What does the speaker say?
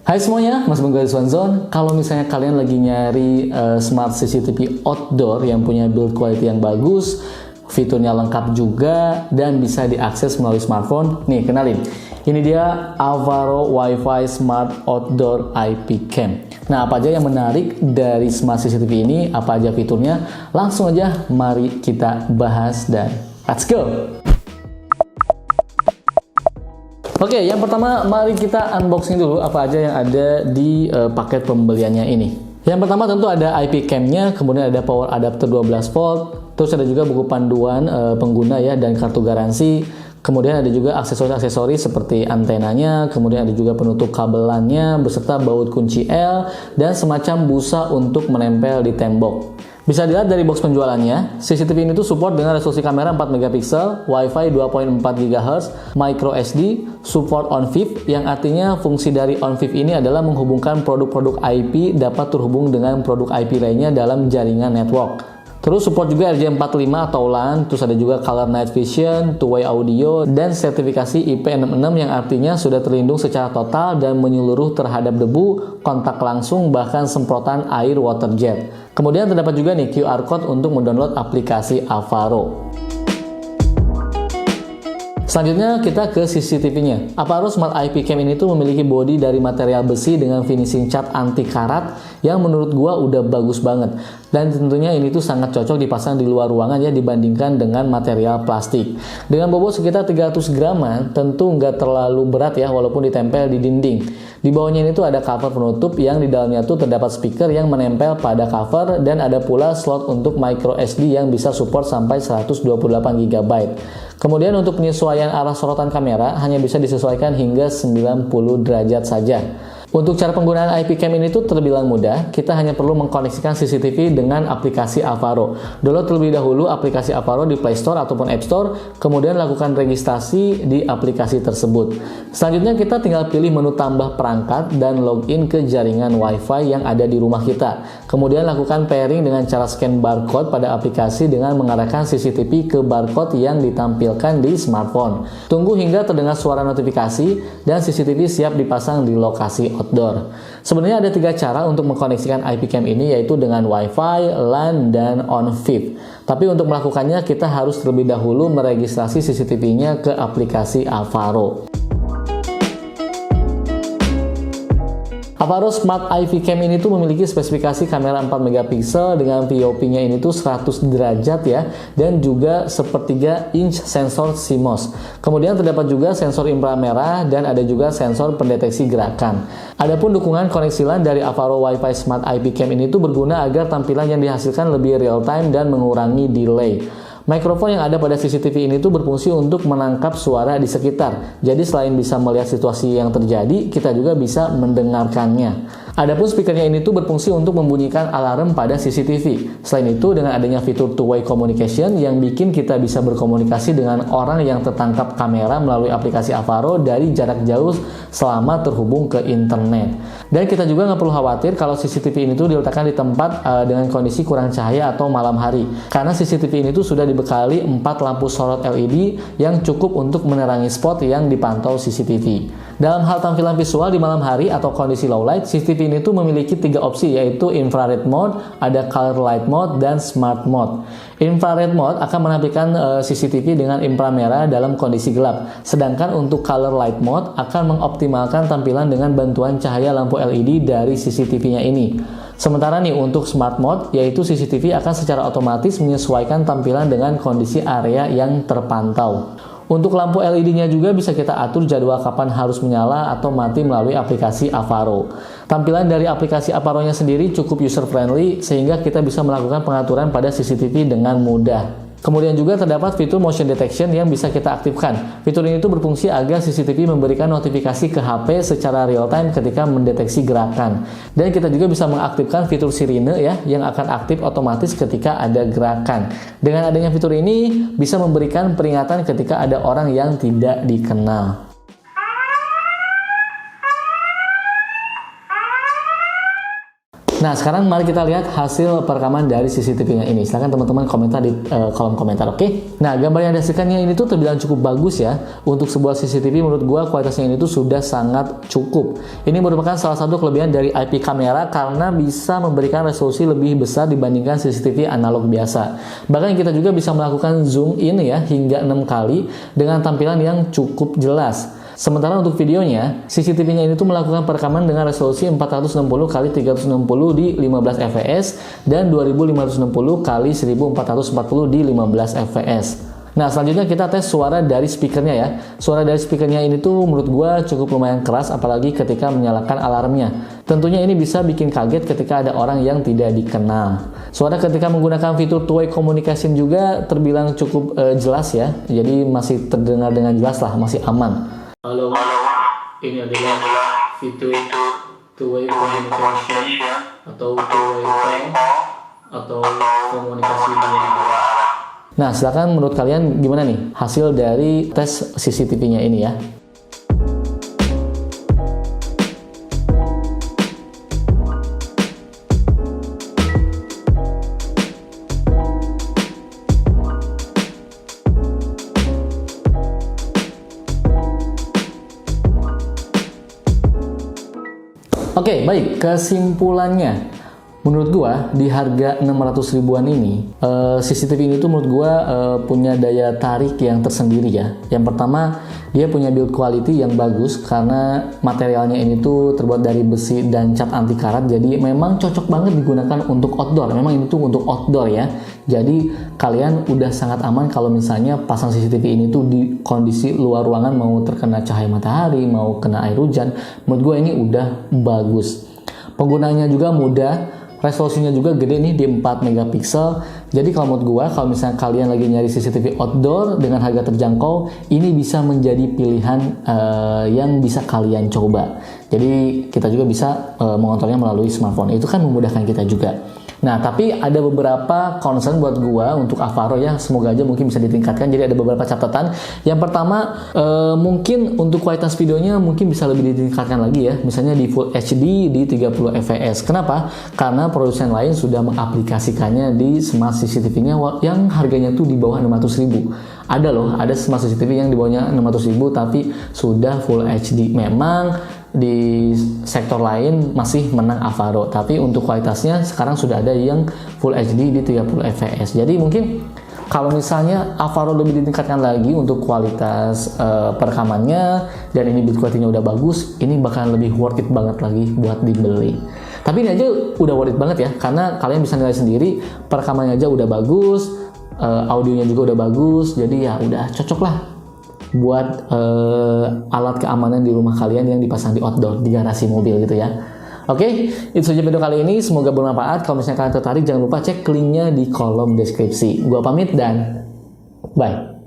Hai semuanya, Mas Bung Garis One Zone. Kalau misalnya kalian lagi nyari smart CCTV outdoor yang punya build quality yang bagus, fiturnya lengkap juga, dan bisa diakses melalui smartphone, nih kenalin. Ini dia Avaro Wi-Fi Smart Outdoor IP Cam. Nah, apa aja yang menarik dari smart CCTV ini? Apa aja fiturnya? Langsung aja mari kita bahas dan let's go! Oke, yang pertama mari kita unboxing dulu apa aja yang ada di paket pembeliannya ini. Yang pertama tentu ada IP cam-nya, kemudian ada power adapter 12 volt, terus ada juga buku panduan pengguna ya dan kartu garansi. Kemudian ada juga aksesoris-aksesoris seperti antenanya, kemudian ada juga penutup kabelannya beserta baut kunci L dan semacam busa untuk menempel di tembok. Bisa dilihat dari box penjualannya, CCTV ini tuh support dengan resolusi kamera 4 megapiksel, Wi-Fi 2.4 GHz, micro SD, support on-fif, yang artinya fungsi dari on-fif ini adalah menghubungkan produk-produk IP dapat terhubung dengan produk IP lainnya dalam jaringan network. Terus support juga RJ45 atau LAN, terus ada juga color night vision, two-way audio, dan sertifikasi IP66 yang artinya sudah terlindung secara total dan menyeluruh terhadap debu, kontak langsung, bahkan semprotan air water jet. Kemudian terdapat juga nih QR code untuk mendownload aplikasi Avaro. Selanjutnya kita ke CCTV-nya. Avaro Smart IP Cam ini tuh memiliki bodi dari material besi dengan finishing cat anti karat yang menurut gua udah bagus banget. Dan tentunya ini tuh sangat cocok dipasang di luar ruangan ya dibandingkan dengan material plastik. Dengan bobot sekitar 300 graman, tentu nggak terlalu berat ya walaupun ditempel di dinding. Di bawahnya ini tuh ada cover penutup yang di dalamnya tuh terdapat speaker yang menempel pada cover dan ada pula slot untuk micro SD yang bisa support sampai 128 GB. Kemudian untuk penyesuaian arah sorotan kamera hanya bisa disesuaikan hingga 90 derajat saja. Untuk cara penggunaan IP Cam ini tuh terbilang mudah, kita hanya perlu mengkoneksikan CCTV dengan aplikasi Avaro. Download terlebih dahulu aplikasi Avaro di Play Store ataupun App Store, kemudian lakukan registrasi di aplikasi tersebut. Selanjutnya kita tinggal pilih menu tambah perangkat dan login ke jaringan Wi-Fi yang ada di rumah kita. Kemudian lakukan pairing dengan cara scan barcode pada aplikasi dengan mengarahkan CCTV ke barcode yang ditampilkan di smartphone. Tunggu hingga terdengar suara notifikasi dan CCTV siap dipasang di lokasi outdoor. Sebenarnya ada 3 cara untuk mengkoneksikan IP Cam ini, yaitu dengan Wi-Fi, LAN, dan on-fif. Tapi untuk melakukannya kita harus terlebih dahulu meregistrasi CCTV-nya ke aplikasi Avaro. Avaro Smart IP Cam ini tuh memiliki spesifikasi kamera 4 megapiksel dengan POV-nya ini tuh 100 derajat ya, dan juga 1/3 inch sensor CMOS. Kemudian terdapat juga sensor inframerah dan ada juga sensor pendeteksi gerakan. Adapun dukungan koneksi LAN dari Avaro Wi-Fi Smart IP Cam ini tuh berguna agar tampilan yang dihasilkan lebih real time dan mengurangi delay. Mikrofon yang ada pada CCTV ini tuh berfungsi untuk menangkap suara di sekitar. Jadi selain bisa melihat situasi yang terjadi, kita juga bisa mendengarkannya. Adapun speakernya ini tuh berfungsi untuk membunyikan alarm pada CCTV. Selain itu, dengan adanya fitur two-way communication yang bikin kita bisa berkomunikasi dengan orang yang tertangkap kamera melalui aplikasi Avaro dari jarak jauh selama terhubung ke internet. Dan kita juga nggak perlu khawatir kalau CCTV ini tuh diletakkan di tempat dengan kondisi kurang cahaya atau malam hari. Karena CCTV ini tuh sudah dibekali 4 lampu sorot LED yang cukup untuk menerangi spot yang dipantau CCTV. Dalam hal tampilan visual di malam hari atau kondisi low light, CCTV ini tuh memiliki 3 opsi, yaitu infrared mode, ada color light mode, dan smart mode. Infrared mode akan menampilkan CCTV dengan inframerah dalam kondisi gelap, sedangkan untuk color light mode akan mengoptimalkan tampilan dengan bantuan cahaya lampu LED dari CCTV-nya ini. Sementara nih untuk smart mode, yaitu CCTV akan secara otomatis menyesuaikan tampilan dengan kondisi area yang terpantau. Untuk lampu LED-nya juga bisa kita atur jadwal kapan harus menyala atau mati melalui aplikasi Avaro. Tampilan dari aplikasi Avaro-nya sendiri cukup user-friendly sehingga kita bisa melakukan pengaturan pada CCTV dengan mudah. Kemudian juga terdapat fitur motion detection yang bisa kita aktifkan. Fitur ini tuh berfungsi agar CCTV memberikan notifikasi ke HP secara real time ketika mendeteksi gerakan. Dan kita juga bisa mengaktifkan fitur sirine ya yang akan aktif otomatis ketika ada gerakan. Dengan adanya fitur ini bisa memberikan peringatan ketika ada orang yang tidak dikenal. Nah, sekarang mari kita lihat hasil perekaman dari CCTV-nya ini. Silahkan teman-teman komentar di kolom komentar, oke? Nah, gambar yang dihasilkannya ini tuh terbilang cukup bagus ya. Untuk sebuah CCTV menurut gua kualitasnya ini tuh sudah sangat cukup. Ini merupakan salah satu kelebihan dari IP kamera karena bisa memberikan resolusi lebih besar dibandingkan CCTV analog biasa. Bahkan kita juga bisa melakukan zoom in ya hingga 6 kali dengan tampilan yang cukup jelas. Sementara untuk videonya, CCTV-nya ini tuh melakukan perekaman dengan resolusi 460 x 360 di 15 fps dan 2560 x 1440 di 15 fps. Nah, selanjutnya kita tes suara dari speakernya ya. Suara dari speakernya ini tuh menurut gua cukup lumayan keras apalagi ketika menyalakan alarmnya. Tentunya ini bisa bikin kaget ketika ada orang yang tidak dikenal. Suara ketika menggunakan fitur two-way communication juga terbilang cukup jelas ya. Jadi masih terdengar dengan jelas lah, masih aman. Halo, ini adalah fitur two-way communication atau two-way call atau komunikasi dua arah. Nah, silakan menurut kalian gimana nih hasil dari tes CCTV-nya ini ya? Oke, baik, kesimpulannya menurut gua di harga 600 ribuan ini CCTV ini tuh menurut gua punya daya tarik yang tersendiri ya. Yang pertama, dia punya build quality yang bagus karena materialnya ini tuh terbuat dari besi dan cat anti karat, jadi memang cocok banget digunakan untuk outdoor. Memang ini tuh untuk outdoor ya. Jadi kalian udah sangat aman kalau misalnya pasang CCTV ini tuh di kondisi luar ruangan, mau terkena cahaya matahari, mau kena air hujan. Menurut gue ini udah bagus. Penggunaannya juga mudah, resolusinya juga gede nih di 4 megapiksel. Jadi kalau menurut gue, kalau misalnya kalian lagi nyari CCTV outdoor dengan harga terjangkau, ini bisa menjadi pilihan yang bisa kalian coba. Jadi kita juga bisa mengontrolnya melalui smartphone. Itu kan memudahkan kita juga. Nah, tapi ada beberapa concern buat gua untuk Avaro ya, semoga aja mungkin bisa ditingkatkan. Jadi ada beberapa catatan. Yang pertama, mungkin untuk kualitas videonya mungkin bisa lebih ditingkatkan lagi ya. Misalnya di Full HD di 30 fps. Kenapa? Karena produsen lain sudah mengaplikasikannya di smart CCTV-nya yang harganya tuh di bawah 600.000. Ada loh, ada smart CCTV yang di bawahnya 600.000 tapi sudah Full HD. Memang di sektor lain masih menang Avaro, tapi untuk kualitasnya sekarang sudah ada yang Full HD di 30 fps. Jadi mungkin kalau misalnya Avaro lebih ditingkatkan lagi untuk kualitas perekamannya dan ini build quality-nya udah bagus, ini bakalan lebih worth it banget lagi buat dibeli. Tapi ini aja udah worth it banget ya, karena kalian bisa nilai sendiri, perekamannya aja udah bagus, audionya juga udah bagus, jadi ya udah cocok lah buat alat keamanan di rumah kalian yang dipasang di outdoor, di garasi mobil gitu ya. Oke, itu saja video kali ini, semoga bermanfaat. Kalau misalnya kalian tertarik, jangan lupa cek linknya di kolom deskripsi. Gua pamit dan bye.